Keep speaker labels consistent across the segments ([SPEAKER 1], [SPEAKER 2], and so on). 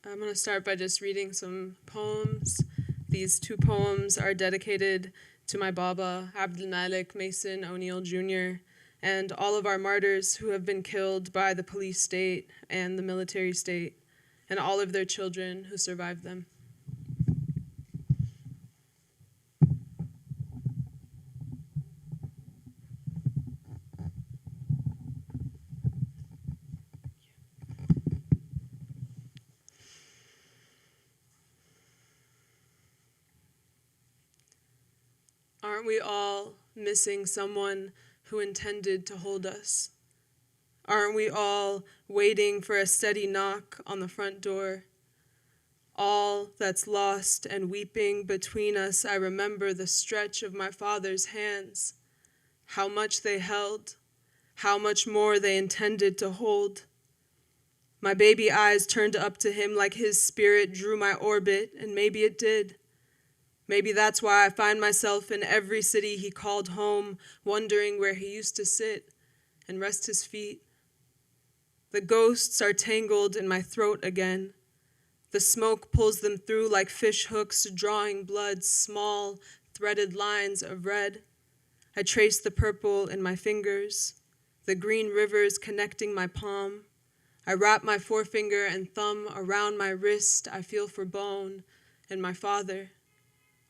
[SPEAKER 1] I'm going to start by just reading some poems. These two poems are dedicated to my Baba, Abdul Malik Mason O'Neill Jr., and all of our martyrs who have been killed by the police state and the military state, and all of their children who survived them. Aren't we all missing someone who intended to hold us? Aren't we all waiting for a steady knock on the front door? All that's lost and weeping between us, I remember the stretch of my father's hands, how much they held, how much more they intended to hold. My baby eyes turned up to him like his spirit drew my orbit, and maybe it did. Maybe that's why I find myself in every city he called home, wondering where he used to sit and rest his feet. The ghosts are tangled in my throat again. The smoke pulls them through like fish hooks, drawing blood, small, threaded lines of red. I trace the purple in my fingers, the green rivers connecting my palm. I wrap my forefinger and thumb around my wrist. I feel for bone and my father.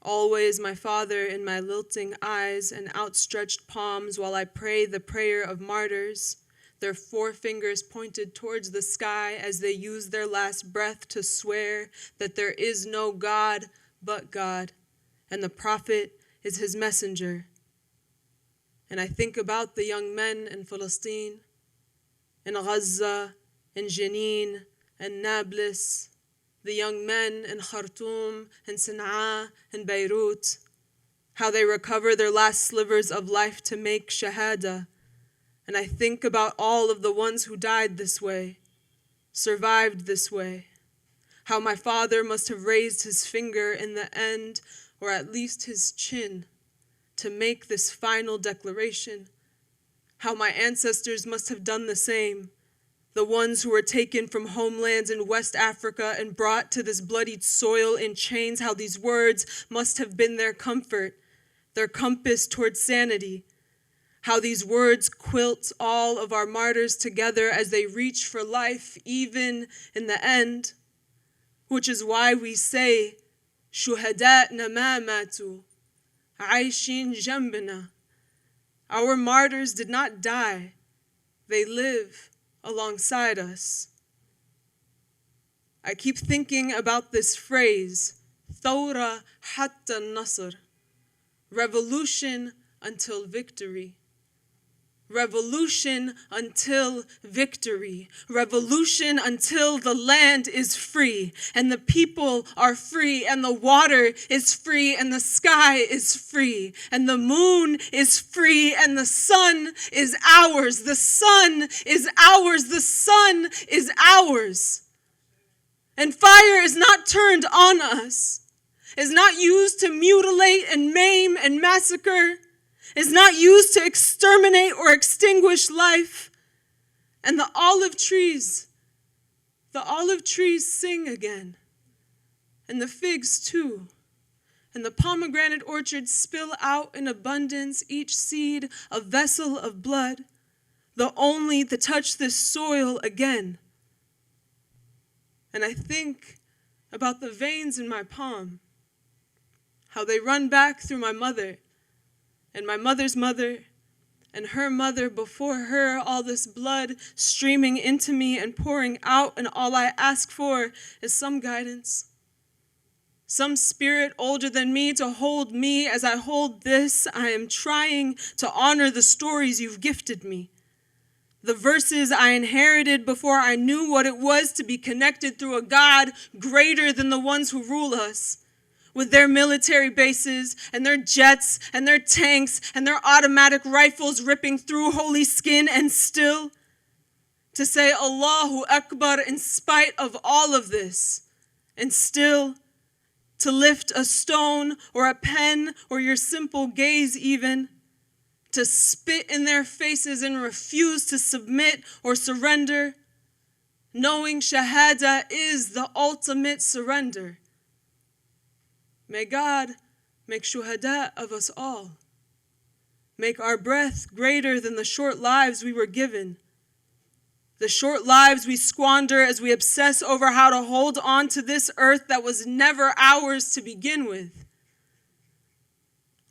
[SPEAKER 1] Always my father in my lilting eyes and outstretched palms while I pray the prayer of martyrs, their forefingers pointed towards the sky as they use their last breath to swear that there is no God but God, and the prophet is his messenger. And I think about the young men in Palestine, in Gaza, in Jenin, and Nablus, the young men in Khartoum and Sana'a and Beirut, how they recover their last slivers of life to make shahada. And I think about all of the ones who died this way, survived this way, how my father must have raised his finger in the end, or at least his chin, to make this final declaration, how my ancestors must have done the same, the ones who were taken from homelands in West Africa and brought to this bloodied soil in chains, how these words must have been their comfort, their compass towards sanity, how these words quilt all of our martyrs together as they reach for life, even in the end, which is why we say, Shuhada'na ma matu, aishin jambana. Our martyrs did not die, they live alongside us. I keep thinking about this phrase, Thawra hatta nasr, revolution until victory. Revolution until victory. Revolution until the land is free and the people are free and the water is free and the sky is free and the moon is free and the sun is ours. The sun is ours. The sun is ours. And fire is not turned on us, is not used to mutilate and maim and massacre, is not used to exterminate or extinguish life. And the olive trees sing again. And the figs too. And the pomegranate orchards spill out in abundance, each seed a vessel of blood, the only to touch this soil again. And I think about the veins in my palm, how they run back through my mother, and my mother's mother, and her mother before her, all this blood streaming into me and pouring out, and all I ask for is some guidance, some spirit older than me to hold me as I hold this. I am trying to honor the stories you've gifted me, the verses I inherited before I knew what it was to be connected through a God greater than the ones who rule us, with their military bases and their jets and their tanks and their automatic rifles ripping through holy skin, and still to say Allahu Akbar in spite of all of this, and still to lift a stone or a pen or your simple gaze even, to spit in their faces and refuse to submit or surrender, knowing Shahada is the ultimate surrender. May God make shuhada of us all. Make our breath greater than the short lives we were given. The short lives we squander as we obsess over how to hold on to this earth that was never ours to begin with.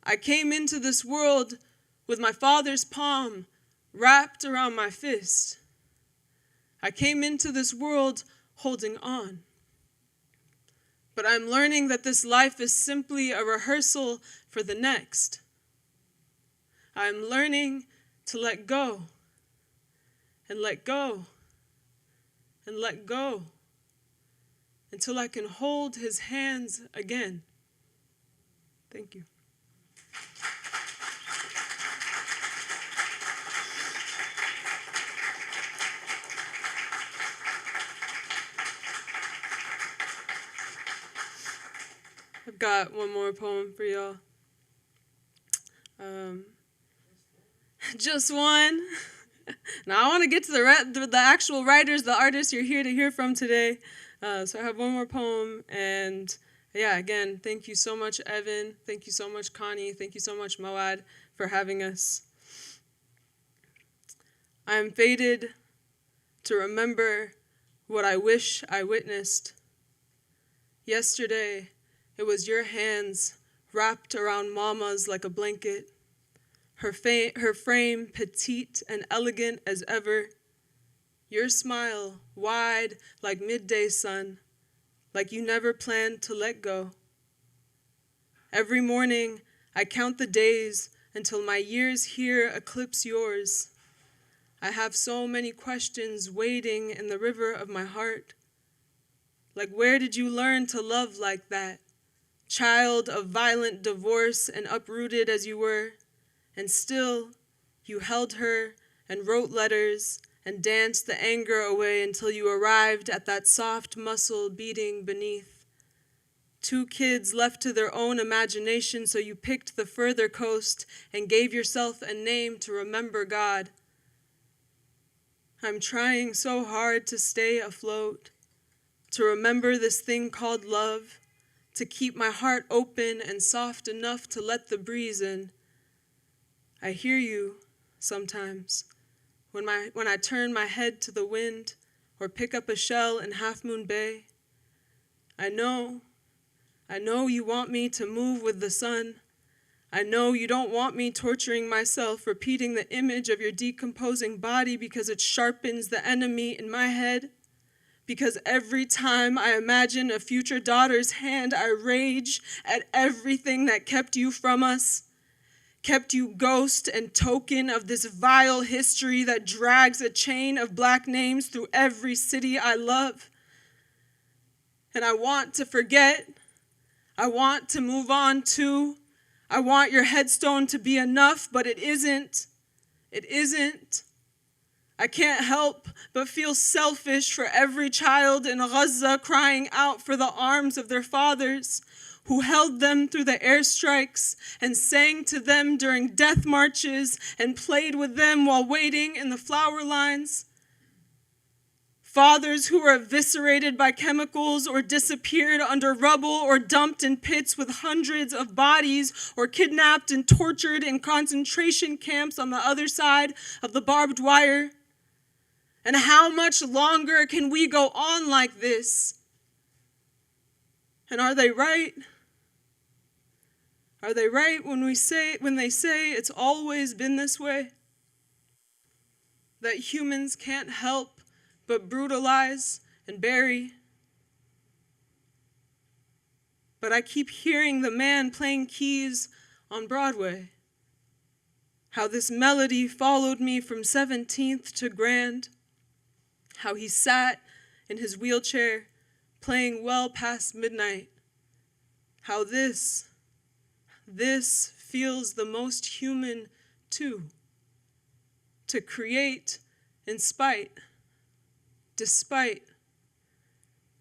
[SPEAKER 1] I came into this world with my father's palm wrapped around my fist. I came into this world holding on. But I'm learning that this life is simply a rehearsal for the next. I'm learning to let go and let go and let go until I can hold his hands again. Thank you. I've got one more poem for y'all. Just one. Now I want to get to the actual writers, the artists you're here to hear from today. So I have one more poem. And yeah, again, thank you so much, Evan. Thank you so much, Connie. Thank you so much, Moad, for having us. I am fated to remember what I wish I witnessed. Yesterday, it was your hands wrapped around Mama's like a blanket, her frame petite and elegant as ever, your smile wide like midday sun, like you never planned to let go. Every morning, I count the days until my years here eclipse yours. I have so many questions waiting in the river of my heart. Like, where did you learn to love like that? Child of violent divorce and uprooted as you were, and still you held her and wrote letters and danced the anger away until you arrived at that soft muscle beating beneath. 2 kids left to their own imagination, so you picked the further coast and gave yourself a name to remember God. I'm trying so hard to stay afloat, to remember this thing called love, to keep my heart open and soft enough to let the breeze in. I hear you sometimes when I turn my head to the wind or pick up a shell in Half Moon Bay. I know you want me to move with the sun. I know you don't want me torturing myself, repeating the image of your decomposing body because it sharpens the enemy in my head. Because every time I imagine a future daughter's hand, I rage at everything that kept you from us, kept you ghost and token of this vile history that drags a chain of Black names through every city I love. And I want to forget. I want to move on too. I want your headstone to be enough, but it isn't. It isn't. I can't help but feel selfish for every child in Gaza crying out for the arms of their fathers, who held them through the airstrikes and sang to them during death marches and played with them while waiting in the flower lines. Fathers who were eviscerated by chemicals or disappeared under rubble or dumped in pits with hundreds of bodies or kidnapped and tortured in concentration camps on the other side of the barbed wire. And how much longer can we go on like this? And are they right? Are they right when they say it's always been this way? That humans can't help but brutalize and bury? But I keep hearing the man playing keys on Broadway. How this melody followed me from 17th to Grand. How he sat in his wheelchair playing well past midnight. How this feels the most human too. To create in spite, despite.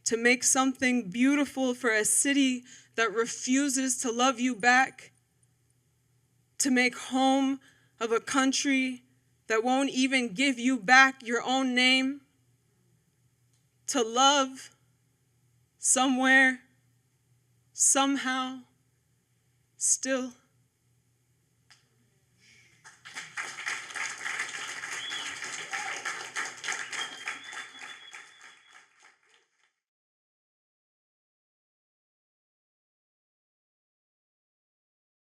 [SPEAKER 1] To make something beautiful for a city that refuses to love you back. To make home of a country that won't even give you back your own name. to love somewhere, somehow, still.